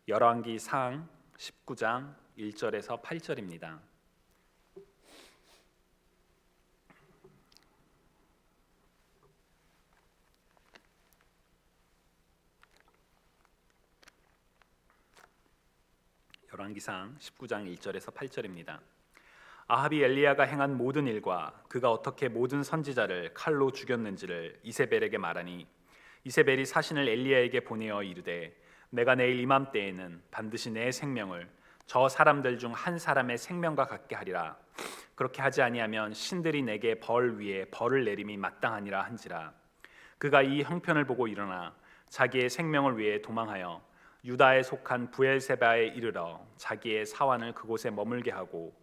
열왕기상 19장 1절에서 8절입니다. 열왕기상 19장 1절에서 8절입니다. 아합이 엘리야가 행한 모든 일과 그가 어떻게 모든 선지자를 칼로 죽였는지를 이세벨에게 말하니 이세벨이 사신을 엘리야에게 보내어 이르되 내가 내일 이맘때에는 반드시 내 생명을 저 사람들 중 한 사람의 생명과 같게 하리라. 그렇게 하지 아니하면 신들이 내게 벌 위에 벌을 내림이 마땅하니라 한지라. 그가 이 형편을 보고 일어나 자기의 생명을 위해 도망하여 유다에 속한 부엘세바에 이르러 자기의 사환을 그곳에 머물게 하고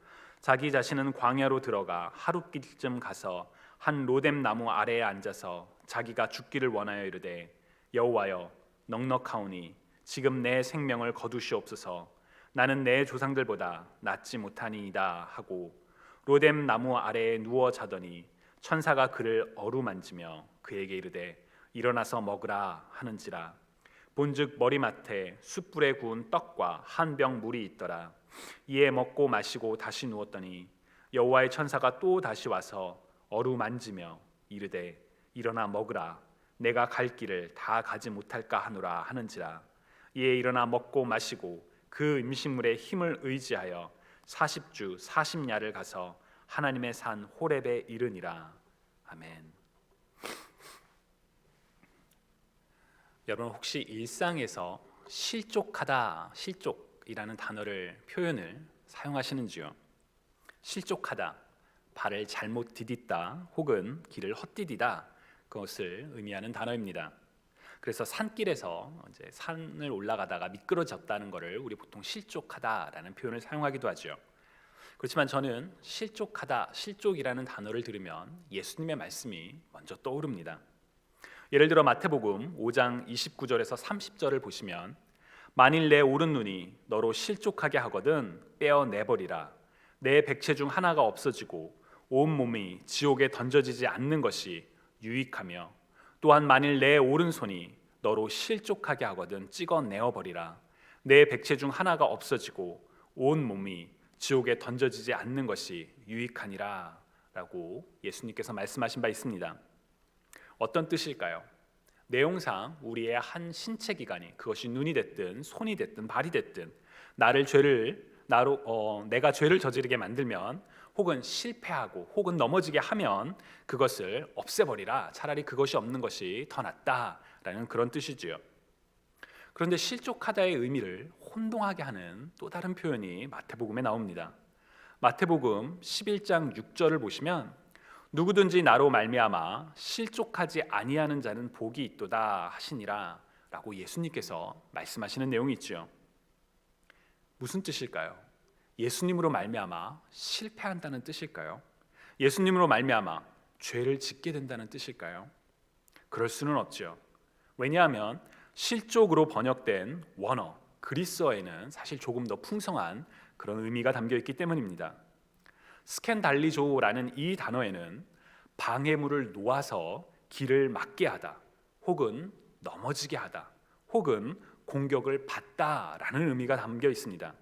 자기 자신은 광야로 들어가 하룻길쯤 가서 한 로뎀 나무 아래에 앉아서 자기가 죽기를 원하여 이르되 여호와여 넉넉하오니 지금 내 생명을 거두시옵소서. 나는 내 조상들보다 낫지 못하니이다 하고 로뎀 나무 아래에 누워 자더니 천사가 그를 어루만지며 그에게 이르되 일어나서 먹으라 하는지라. 본즉 머리맡에 숯불에 구운 떡과 한 병 물이 있더라. 이에 먹고 마시고 다시 누웠더니 여호와의 천사가 또 다시 와서 어루만지며 이르되 일어나 먹으라. 내가 갈 길을 다 가지 못할까 하노라 하는지라. 이에 일어나 먹고 마시고 그 음식물의 힘을 의지하여 40주 40야를 가서 하나님의 산 호렙에 이르니라. 아멘. 여러분 혹시 일상에서 실족하다, 실족이라는 표현을 사용하시는지요? 실족하다, 발을 잘못 디딛다 혹은 길을 헛디디다, 그것을 의미하는 단어입니다. 그래서 산길에서 이제 산을 올라가다가 미끄러졌다는 것을 우리 보통 실족하다라는 표현을 사용하기도 하죠. 그렇지만 저는 실족하다, 실족이라는 단어를 들으면 예수님의 말씀이 먼저 떠오릅니다. 예를 들어 마태복음 5장 29절에서 30절을 보시면 만일 내 오른 눈이 너로 실족하게 하거든 떼어내버리라. 내 백체 중 하나가 없어지고 온 몸이 지옥에 던져지지 않는 것이 유익하며 또한 만일 내 오른손이 너로 실족하게 하거든 찍어내어버리라. 내 백체 중 하나가 없어지고 온 몸이 지옥에 던져지지 않는 것이 유익하니라 라고 예수님께서 말씀하신 바 있습니다. 어떤 뜻일까요? 내용상 우리의 한 신체 기관이, 그것이 눈이 됐든 손이 됐든 발이 됐든 내가 죄를 저지르게 만들면 혹은 실패하고 혹은 넘어지게 하면 그것을 없애버리라. 차라리 그것이 없는 것이 더 낫다라는 그런 뜻이지요. 그런데 실족하다의 의미를 혼동하게 하는 또 다른 표현이 마태복음에 나옵니다. 마태복음 11장 6절을 보시면 누구든지 나로 말미암아 실족하지 아니하는 자는 복이 있도다 하시니라 라고 예수님께서 말씀하시는 내용이 있죠. 무슨 뜻일까요? 예수님으로 말미암아 실패한다는 뜻일까요? 예수님으로 말미암아 죄를 짓게 된다는 뜻일까요? 그럴 수는 없죠. 왜냐하면 실족으로 번역된 원어 그리스어에는 사실 조금 더 풍성한 그런 의미가 담겨 있기 때문입니다. 스캔달리조라는 이 단어에는 방해물을 놓아서 길을 막게 하다 혹은 넘어지게 하다 혹은 공격을 받다라는 의미가 담겨 있습니다.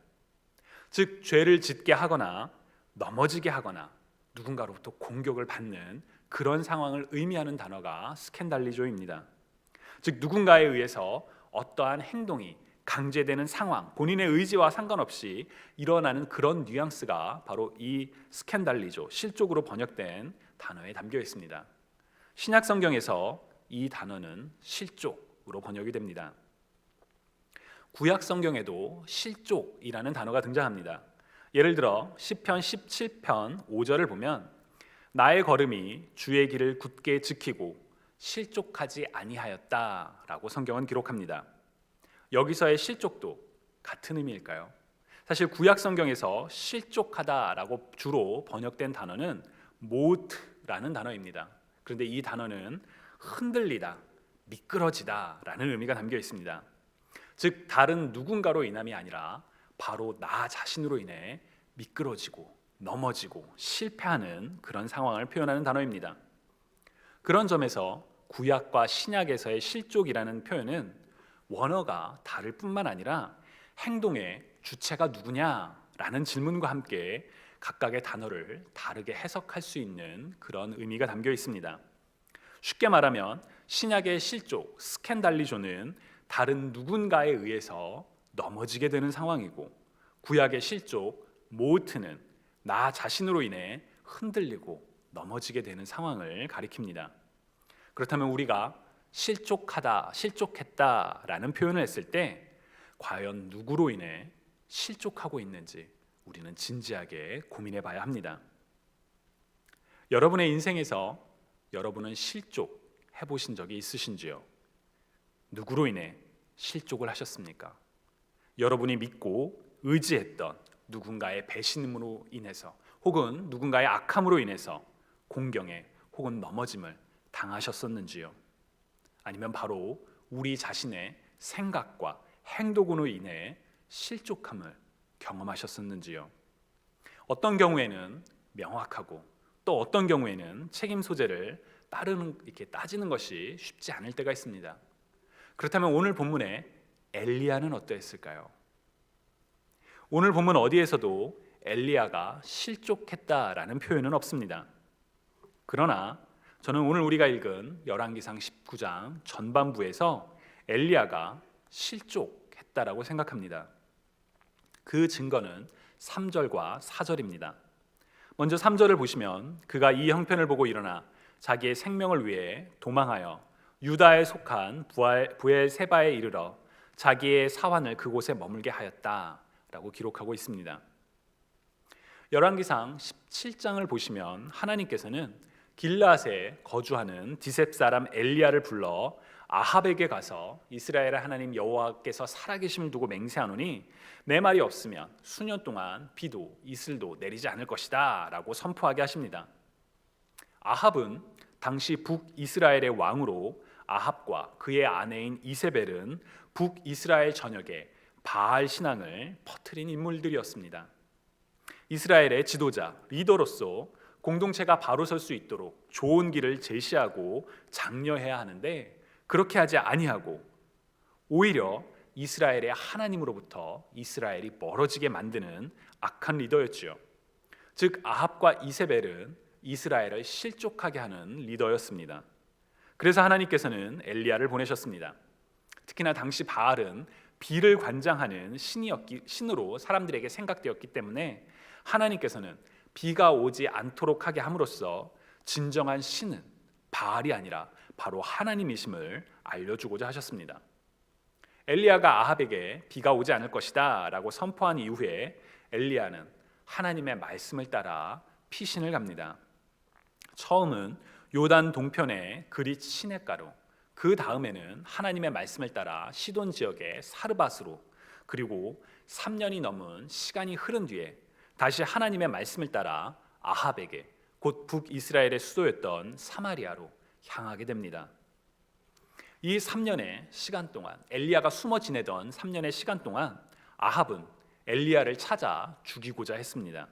즉 죄를 짓게 하거나 넘어지게 하거나 누군가로부터 공격을 받는 그런 상황을 의미하는 단어가 스캔달리조입니다. 즉 누군가에 의해서 어떠한 행동이 강제되는 상황, 본인의 의지와 상관없이 일어나는 그런 뉘앙스가 바로 이 스캔달리조, 실족으로 번역된 단어에 담겨 있습니다. 신약 성경에서 이 단어는 실족으로 번역이 됩니다. 구약 성경에도 실족이라는 단어가 등장합니다. 예를 들어 시편 17편 5절을 보면 나의 걸음이 주의 길을 굳게 지키고 실족하지 아니하였다라고 성경은 기록합니다. 여기서의 실족도 같은 의미일까요? 사실 구약 성경에서 실족하다라고 주로 번역된 단어는 모트라는 단어입니다. 그런데 이 단어는 흔들리다, 미끄러지다라는 의미가 담겨 있습니다. 즉 다른 누군가로 인함이 아니라 바로 나 자신으로 인해 미끄러지고 넘어지고 실패하는 그런 상황을 표현하는 단어입니다. 그런 점에서 구약과 신약에서의 실족이라는 표현은 원어가 다를 뿐만 아니라 행동의 주체가 누구냐라는 질문과 함께 각각의 단어를 다르게 해석할 수 있는 그런 의미가 담겨 있습니다. 쉽게 말하면 신약의 실족 스캔달리조는 다른 누군가에 의해서 넘어지게 되는 상황이고, 구약의 실족 모트는 나 자신으로 인해 흔들리고 넘어지게 되는 상황을 가리킵니다. 그렇다면 우리가 실족하다, 실족했다라는 표현을 했을 때 과연 누구로 인해 실족하고 있는지 우리는 진지하게 고민해 봐야 합니다. 여러분의 인생에서 여러분은 실족해 보신 적이 있으신지요? 누구로 인해 실족을 하셨습니까? 여러분이 믿고 의지했던 누군가의 배신으로 인해서, 혹은 누군가의 악함으로 인해서 공경에 혹은 넘어짐을 당하셨었는지요? 아니면 바로 우리 자신의 생각과 행동으로 인해 실족함을 경험하셨었는지요? 어떤 경우에는 명확하고 또 어떤 경우에는 책임 소재를 이렇게 따지는 것이 쉽지 않을 때가 있습니다. 그렇다면 오늘 본문의 엘리야는 어떠했을까요? 오늘 본문 어디에서도 엘리야가 실족했다라는 표현은 없습니다. 그러나 저는 오늘 우리가 읽은 열왕기상 19장 전반부에서 엘리야가 실족했다라고 생각합니다. 그 증거는 3절과 4절입니다. 먼저 3절을 보시면 그가 이 형편을 보고 일어나 자기의 생명을 위해 도망하여 유다에 속한 부엘세바에 이르러 자기의 사환을 그곳에 머물게 하였다라고 기록하고 있습니다. 열왕기상 17장을 보시면 하나님께서는 길르앗에 거주하는 디셉 사람 엘리야를 불러 아합에게 가서 이스라엘의 하나님 여호와께서 살아계심을 두고 맹세하노니 내 말이 없으면 수년 동안 비도 이슬도 내리지 않을 것이다 라고 선포하게 하십니다. 아합은 당시 북이스라엘의 왕으로, 아합과 그의 아내인 이세벨은 북이스라엘 전역에 바알 신앙을 퍼뜨린 인물들이었습니다. 이스라엘의 지도자, 리더로서 공동체가 바로 설 수 있도록 좋은 길을 제시하고 장려해야 하는데 그렇게 하지 아니하고 오히려 이스라엘의 하나님으로부터 이스라엘이 멀어지게 만드는 악한 리더였지요. 즉 아합과 이세벨은 이스라엘을 실족하게 하는 리더였습니다. 그래서 하나님께서는 엘리야를 보내셨습니다. 특히나 당시 바알은 비를 관장하는 신으로 사람들에게 생각되었기 때문에 하나님께서는 비가 오지 않도록 하게 함으로써 진정한 신은 바알이 아니라 바로 하나님이심을 알려주고자 하셨습니다. 엘리야가 아합에게 비가 오지 않을 것이다 라고 선포한 이후에 엘리야는 하나님의 말씀을 따라 피신을 갑니다. 처음은 요단 동편의 그릿 시냇가로, 그 다음에는 하나님의 말씀을 따라 시돈 지역의 사르밧으로, 그리고 3년이 넘은 시간이 흐른 뒤에 다시 하나님의 말씀을 따라 아합에게, 곧 북이스라엘의 수도였던 사마리아로 향하게 됩니다. 이 3년의 시간 동안, 엘리야가 숨어 지내던 3년의 시간 동안 아합은 엘리야를 찾아 죽이고자 했습니다.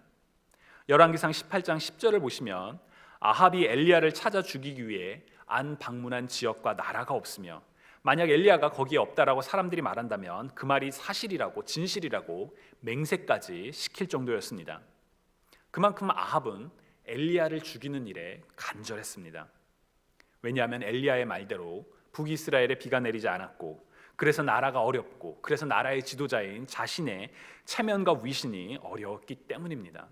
열왕기상 18장 10절을 보시면 아합이 엘리야를 찾아 죽이기 위해 안 방문한 지역과 나라가 없으며 만약 엘리야가 거기에 없다라고 사람들이 말한다면 그 말이 사실이라고, 진실이라고 맹세까지 시킬 정도였습니다. 그만큼 아합은 엘리야를 죽이는 일에 간절했습니다. 왜냐하면 엘리야의 말대로 북이스라엘에 비가 내리지 않았고, 그래서 나라가 어렵고, 그래서 나라의 지도자인 자신의 체면과 위신이 어려웠기 때문입니다.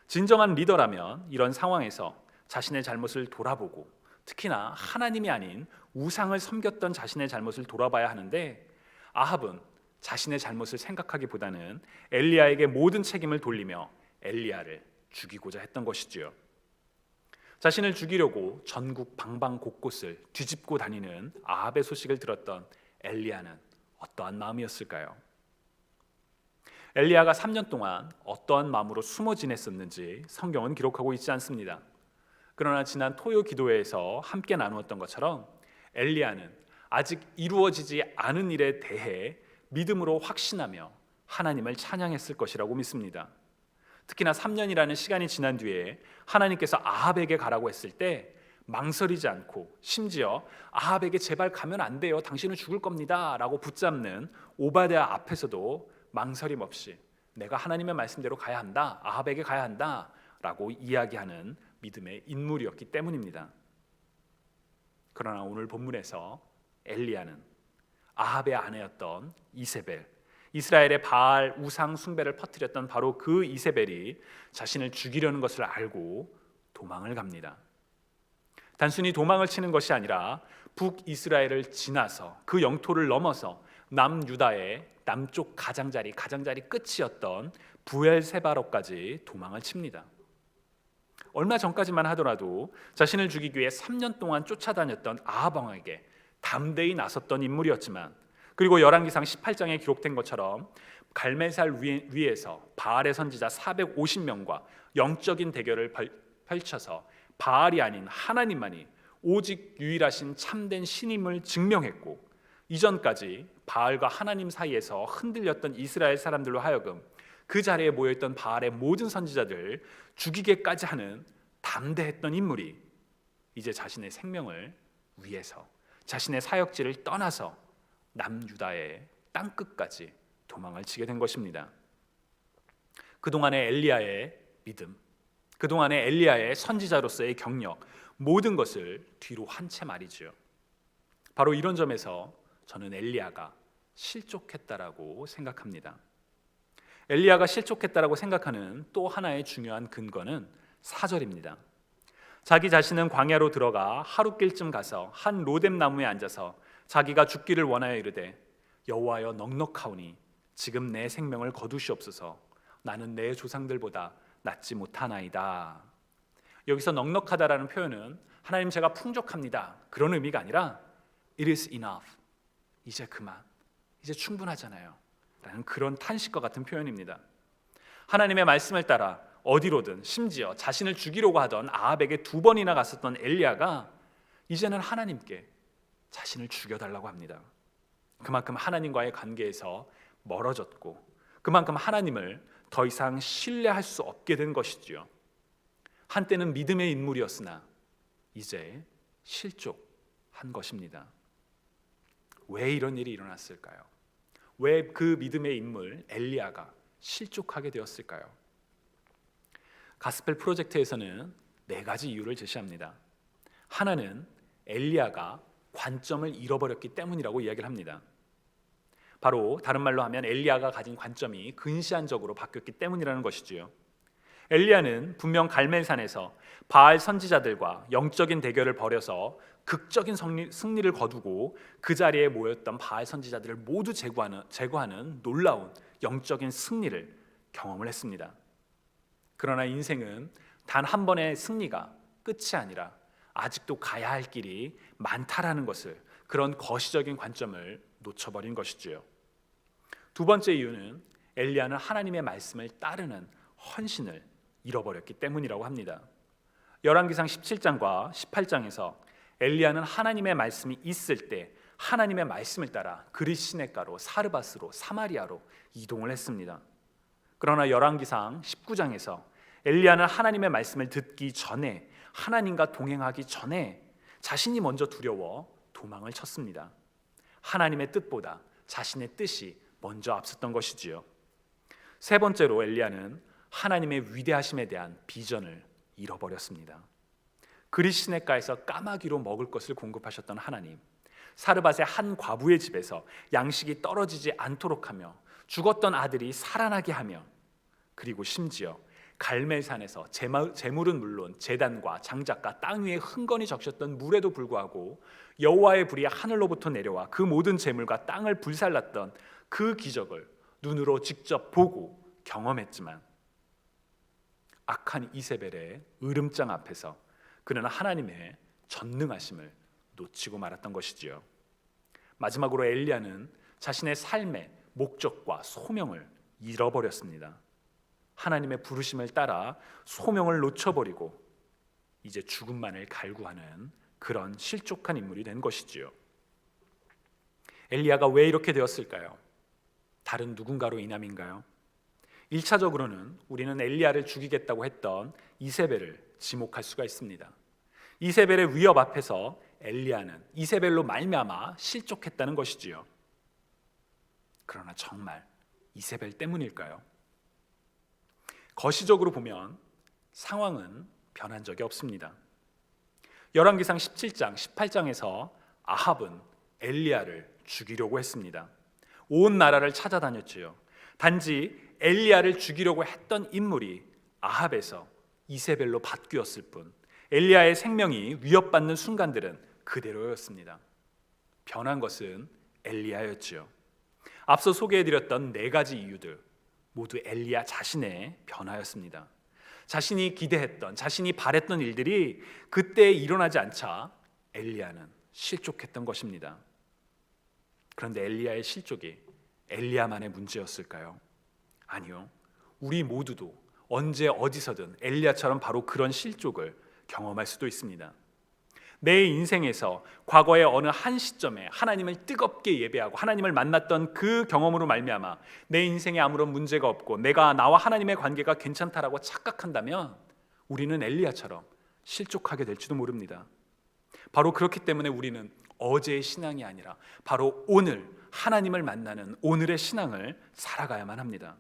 진정한 리더라면 이런 상황에서 자신의 잘못을 돌아보고, 특히나 하나님이 아닌 우상을 섬겼던 자신의 잘못을 돌아봐야 하는데 아합은 자신의 잘못을 생각하기보다는 엘리야에게 모든 책임을 돌리며 엘리야를 죽이고자 했던 것이지요. 자신을 죽이려고 전국 방방 곳곳을 뒤집고 다니는 아합의 소식을 들었던 엘리야는 어떠한 마음이었을까요? 엘리야가 3년 동안 어떠한 마음으로 숨어 지냈었는지 성경은 기록하고 있지 않습니다. 그러나 지난 토요 기도회에서 함께 나누었던 것처럼 엘리야는 아직 이루어지지 않은 일에 대해 믿음으로 확신하며 하나님을 찬양했을 것이라고 믿습니다. 특히나 3년이라는 시간이 지난 뒤에 하나님께서 아합에게 가라고 했을 때 망설이지 않고 심지어 아합에게 제발 가면 안 돼요, 당신은 죽을 겁니다 라고 붙잡는 오바댜 앞에서도 망설임 없이 내가 하나님의 말씀대로 가야 한다, 아합에게 가야 한다 라고 이야기하는 믿음의 인물이었기 때문입니다. 그러나 오늘 본문에서 엘리야는 아합의 아내였던 이세벨, 이스라엘의 바알 우상 숭배를 퍼뜨렸던 바로 그 이세벨이 자신을 죽이려는 것을 알고 도망을 갑니다. 단순히 도망을 치는 것이 아니라 북이스라엘을 지나서 그 영토를 넘어서 남유다의 남쪽 가장자리 끝이었던 부엘세바로까지 도망을 칩니다. 얼마 전까지만 하더라도 자신을 죽이기 위해 3년 동안 쫓아다녔던 아합 왕에게 담대히 나섰던 인물이었지만, 그리고 열왕기상 18장에 기록된 것처럼 갈멜살 위에서 바알의 선지자 450명과 영적인 대결을 펼쳐서 바알이 아닌 하나님만이 오직 유일하신 참된 신임을 증명했고, 이전까지 바알과 하나님 사이에서 흔들렸던 이스라엘 사람들로 하여금 그 자리에 모여있던 바알의 모든 선지자들을 죽이게까지 하는 담대했던 인물이 이제 자신의 생명을 위해서 자신의 사역지를 떠나서 남유다의 땅끝까지 도망을 치게 된 것입니다. 그동안의 엘리야의 믿음, 그동안의 엘리야의 선지자로서의 경력, 모든 것을 뒤로 한 채 말이죠. 바로 이런 점에서 저는 엘리야가 실족했다라고 생각합니다. 엘리야가 실족했다라고 생각하는 또 하나의 중요한 근거는 4절입니다. 자기 자신은 광야로 들어가 하룻길쯤 가서 한 로뎀 나무에 앉아서 자기가 죽기를 원하여 이르되 여호와여 넉넉하오니 지금 내 생명을 거두시옵소서. 나는 내 조상들보다 낫지 못하나이다. 여기서 넉넉하다라는 표현은 하나님 제가 풍족합니다 그런 의미가 아니라 It is enough, 이제 그만, 이제 충분하잖아요 라는 그런 탄식과 같은 표현입니다. 하나님의 말씀을 따라 어디로든, 심지어 자신을 죽이려고 하던 아합에게 2번이나 갔었던 엘리야가 이제는 하나님께 자신을 죽여달라고 합니다. 그만큼 하나님과의 관계에서 멀어졌고, 그만큼 하나님을 더 이상 신뢰할 수 없게 된 것이지요. 한때는 믿음의 인물이었으나 이제 실족한 것입니다. 왜 이런 일이 일어났을까요? 왜 그 믿음의 인물 엘리야가 실족하게 되었을까요? 가스펠 프로젝트에서는 4가지 이유를 제시합니다. 하나는 엘리야가 관점을 잃어버렸기 때문이라고 이야기를 합니다. 바로 다른 말로 하면 엘리야가 가진 관점이 근시안적으로 바뀌었기 때문이라는 것이지요. 엘리야는 분명 갈멜산에서 바알 선지자들과 영적인 대결을 벌여서 극적인 승리를 거두고 그 자리에 모였던 바알 선지자들을 모두 제거하는 놀라운 영적인 승리를 경험을 했습니다. 그러나 인생은 단 한 번의 승리가 끝이 아니라 아직도 가야 할 길이 많다라는 것을, 그런 거시적인 관점을 놓쳐버린 것이지요. 2번째 이유는 엘리야는 하나님의 말씀을 따르는 헌신을 잃어버렸기 때문이라고 합니다. 열왕기상 17장과 18장에서 엘리야는 하나님의 말씀이 있을 때 하나님의 말씀을 따라 그릿 시냇가로 사르밧으로 사마리아로 이동을 했습니다. 그러나 열왕기상 19장에서 엘리야는 하나님의 말씀을 듣기 전에, 하나님과 동행하기 전에 자신이 먼저 두려워 도망을 쳤습니다. 하나님의 뜻보다 자신의 뜻이 먼저 앞섰던 것이지요. 3번째로 엘리야는 하나님의 위대하심에 대한 비전을 잃어버렸습니다. 그릿 시냇가에서 까마귀로 먹을 것을 공급하셨던 하나님, 사르밧의 한 과부의 집에서 양식이 떨어지지 않도록 하며 죽었던 아들이 살아나게 하며, 그리고 심지어 갈멜산에서 재물은 물론 제단과 장작과 땅 위에 흥건히 적셨던 물에도 불구하고 여호와의 불이 하늘로부터 내려와 그 모든 재물과 땅을 불살랐던 그 기적을 눈으로 직접 보고 경험했지만 악한 이세벨의 으름장 앞에서 그는 하나님의 전능하심을 놓치고 말았던 것이지요. 마지막으로 엘리야는 자신의 삶의 목적과 소명을 잃어버렸습니다. 하나님의 부르심을 따라 소명을 놓쳐버리고 이제 죽음만을 갈구하는 그런 실족한 인물이 된 것이지요. 엘리야가 왜 이렇게 되었을까요? 다른 누군가로 인함인가요? 1차적으로는 우리는 엘리야를 죽이겠다고 했던 이세벨을 지목할 수가 있습니다. 이세벨의 위협 앞에서 엘리야는 이세벨로 말미암아 실족했다는 것이지요. 그러나 정말 이세벨 때문일까요? 거시적으로 보면 상황은 변한 적이 없습니다. 열왕기상 17장, 18장에서 아합은 엘리야를 죽이려고 했습니다. 온 나라를 찾아다녔지요. 단지 엘리야를 죽이려고 했던 인물이 아합에서 이세벨로 바뀌었을 뿐 엘리야의 생명이 위협받는 순간들은 그대로였습니다. 변한 것은 엘리야였지요. 앞서 소개해드렸던 4가지 이유들 모두 엘리야 자신의 변화였습니다. 자신이 기대했던, 자신이 바랬던 일들이 그때 일어나지 않자 엘리야는 실족했던 것입니다. 그런데 엘리야의 실족이 엘리야만의 문제였을까요? 아니요. 우리 모두도 언제 어디서든 엘리야처럼 바로 그런 실족을 경험할 수도 있습니다. 내 인생에서 과거의 어느 한 시점에 하나님을 뜨겁게 예배하고 하나님을 만났던 그 경험으로 말미암아 내 인생에 아무런 문제가 없고 내가 나와 하나님의 관계가 괜찮다라고 착각한다면 우리는 엘리야처럼 실족하게 될지도 모릅니다. 바로 그렇기 때문에 우리는 어제의 신앙이 아니라 바로 오늘 하나님을 만나는 오늘의 신앙을 살아가야만 합니다.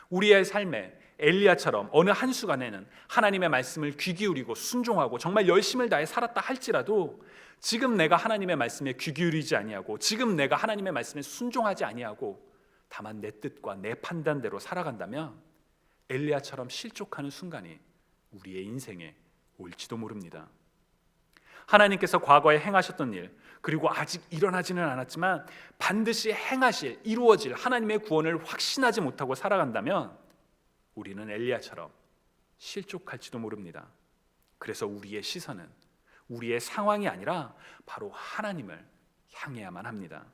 우리의 삶에 엘리야처럼 어느 한순간에는 하나님의 말씀을 귀 기울이고 순종하고 정말 열심을 다해 살았다 할지라도 지금 내가 하나님의 말씀에 귀 기울이지 아니하고 지금 내가 하나님의 말씀에 순종하지 아니하고 다만 내 뜻과 내 판단대로 살아간다면 엘리야처럼 실족하는 순간이 우리의 인생에 올지도 모릅니다. 하나님께서 과거에 행하셨던 일 그리고 아직 일어나지는 않았지만 반드시 행하실, 이루어질 하나님의 구원을 확신하지 못하고 살아간다면 우리는 엘리야처럼 실족할지도 모릅니다. 그래서 우리의 시선은 우리의 상황이 아니라 바로 하나님을 향해야만 합니다.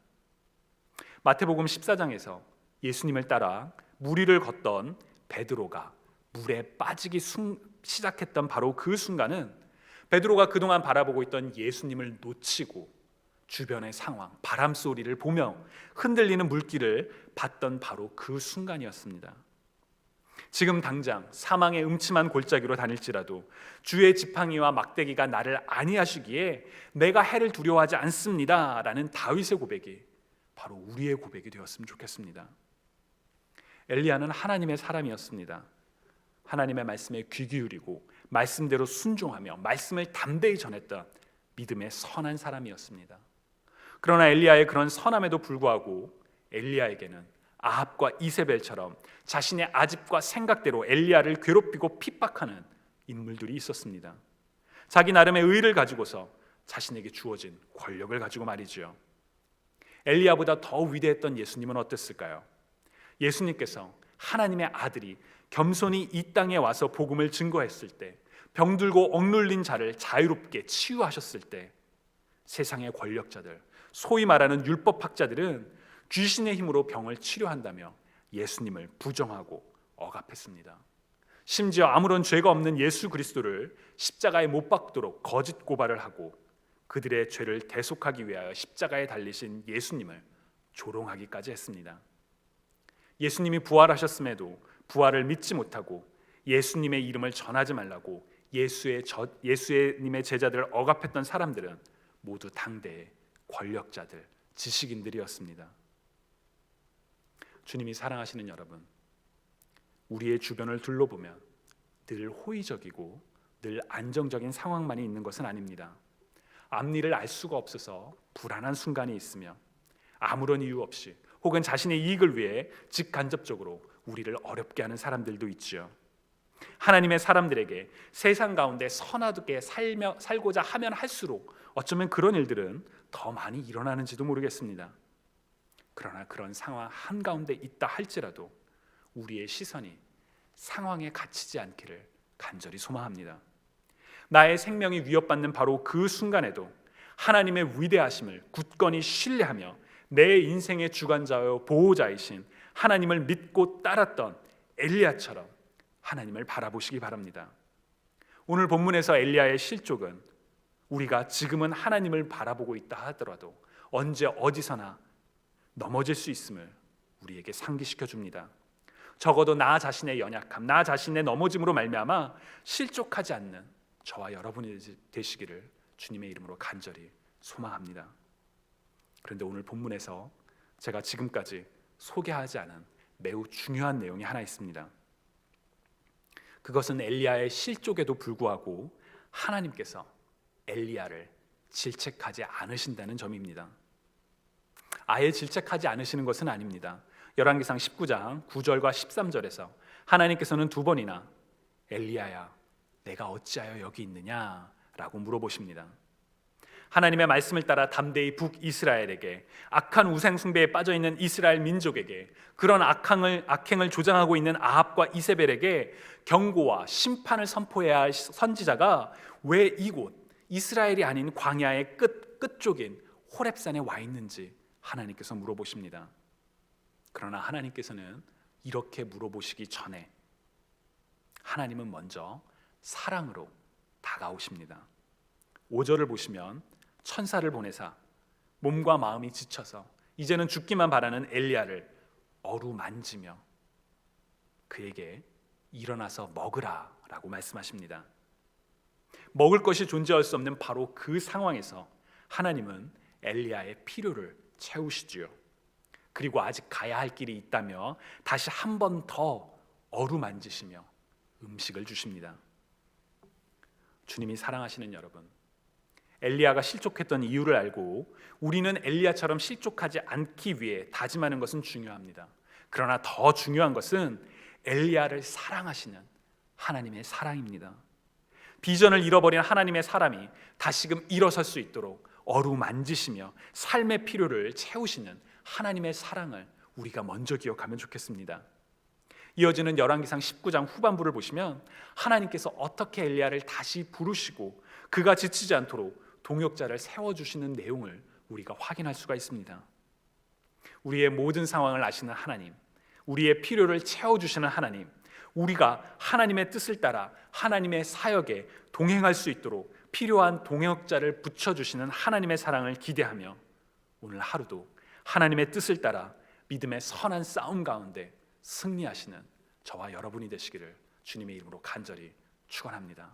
마태복음 14장에서 예수님을 따라 물 위를 걷던 베드로가 물에 빠지기 시작했던 바로 그 순간은 베드로가 그동안 바라보고 있던 예수님을 놓치고 주변의 상황, 바람 소리를 보며 흔들리는 물길을 봤던 바로 그 순간이었습니다. 지금 당장 사망의 음침한 골짜기로 다닐지라도 주의 지팡이와 막대기가 나를 안위하시기에 내가 해를 두려워하지 않습니다 라는 다윗의 고백이 바로 우리의 고백이 되었으면 좋겠습니다. 엘리야는 하나님의 사람이었습니다. 하나님의 말씀에 귀 기울이고 말씀대로 순종하며 말씀을 담대히 전했던 믿음의 선한 사람이었습니다. 그러나 엘리야의 그런 선함에도 불구하고 엘리야에게는 아합과 이세벨처럼 자신의 아집과 생각대로 엘리야를 괴롭히고 핍박하는 인물들이 있었습니다. 자기 나름의 의를 가지고서 자신에게 주어진 권력을 가지고 말이지요. 엘리야보다 더 위대했던 예수님은 어땠을까요? 예수님께서 하나님의 아들이 겸손히 이 땅에 와서 복음을 증거했을 때, 병들고 억눌린 자를 자유롭게 치유하셨을 때 세상의 권력자들, 소위 말하는 율법학자들은 귀신의 힘으로 병을 치료한다며 예수님을 부정하고 억압했습니다. 심지어 아무런 죄가 없는 예수 그리스도를 십자가에 못 박도록 거짓 고발을 하고 그들의 죄를 대속하기 위하여 십자가에 달리신 예수님을 조롱하기까지 했습니다. 예수님이 부활하셨음에도 부활을 믿지 못하고 예수님의 이름을 전하지 말라고 예수님의 제자들을 억압했던 사람들은 모두 당대의 권력자들, 지식인들이었습니다. 주님이 사랑하시는 여러분, 우리의 주변을 둘러보면 늘 호의적이고 늘 안정적인 상황만이 있는 것은 아닙니다. 앞일을 알 수가 없어서 불안한 순간이 있으며 아무런 이유 없이 혹은 자신의 이익을 위해 직간접적으로 우리를 어렵게 하는 사람들도 있지요. 하나님의 사람들에게 세상 가운데 선하게 살고자 하면 할수록 어쩌면 그런 일들은 더 많이 일어나는지도 모르겠습니다. 그러나 그런 상황 한가운데 있다 할지라도 우리의 시선이 상황에 갇히지 않기를 간절히 소망합니다. 나의 생명이 위협받는 바로 그 순간에도 하나님의 위대하심을 굳건히 신뢰하며 내 인생의 주관자요 보호자이신 하나님을 믿고 따랐던 엘리야처럼 하나님을 바라보시기 바랍니다. 오늘 본문에서 엘리야의 실족은 우리가 지금은 하나님을 바라보고 있다 하더라도 언제 어디서나 넘어질 수 있음을 우리에게 상기시켜 줍니다. 적어도 나 자신의 연약함, 나 자신의 넘어짐으로 말미암아 실족하지 않는 저와 여러분이 되시기를 주님의 이름으로 간절히 소망합니다. 그런데 오늘 본문에서 제가 지금까지 소개하지 않은 매우 중요한 내용이 하나 있습니다. 그것은 엘리야의 실족에도 불구하고 하나님께서 엘리야를 질책하지 않으신다는 점입니다. 아예 질책하지 않으시는 것은 아닙니다. 열왕기상 19장 9절과 13절에서 하나님께서는 두 번이나 엘리야야 내가 어찌하여 여기 있느냐 라고 물어보십니다. 하나님의 말씀을 따라 담대히 북이스라엘에게, 악한 우상 숭배에 빠져있는 이스라엘 민족에게, 그런 악행을 조장하고 있는 아합과 이세벨에게 경고와 심판을 선포해야 할 선지자가 왜 이곳 이스라엘이 아닌 광야의 끝쪽인 호렙산에 와 있는지 하나님께서 물어보십니다. 그러나 하나님께서는 이렇게 물어보시기 전에 하나님은 먼저 사랑으로 다가오십니다. 5절을 보시면 천사를 보내사 몸과 마음이 지쳐서 이제는 죽기만 바라는 엘리야를 어루만지며 그에게 일어나서 먹으라 라고 말씀하십니다. 먹을 것이 존재할 수 없는 바로 그 상황에서 하나님은 엘리야의 필요를 채우시지요. 그리고 아직 가야 할 길이 있다며 다시 한 번 더 어루만지시며 음식을 주십니다. 주님이 사랑하시는 여러분, 엘리야가 실족했던 이유를 알고 우리는 엘리야처럼 실족하지 않기 위해 다짐하는 것은 중요합니다. 그러나 더 중요한 것은 엘리야를 사랑하시는 하나님의 사랑입니다. 비전을 잃어버린 하나님의 사람이 다시금 일어설 수 있도록 어루만지시며 삶의 필요를 채우시는 하나님의 사랑을 우리가 먼저 기억하면 좋겠습니다. 이어지는 열왕기상 19장 후반부를 보시면 하나님께서 어떻게 엘리야를 다시 부르시고 그가 지치지 않도록 동역자를 세워주시는 내용을 우리가 확인할 수가 있습니다. 우리의 모든 상황을 아시는 하나님, 우리의 필요를 채워주시는 하나님, 우리가 하나님의 뜻을 따라 하나님의 사역에 동행할 수 있도록 필요한 동역자를 붙여주시는 하나님의 사랑을 기대하며 오늘 하루도 하나님의 뜻을 따라 믿음의 선한 싸움 가운데 승리하시는 저와 여러분이 되시기를 주님의 이름으로 간절히 축원합니다.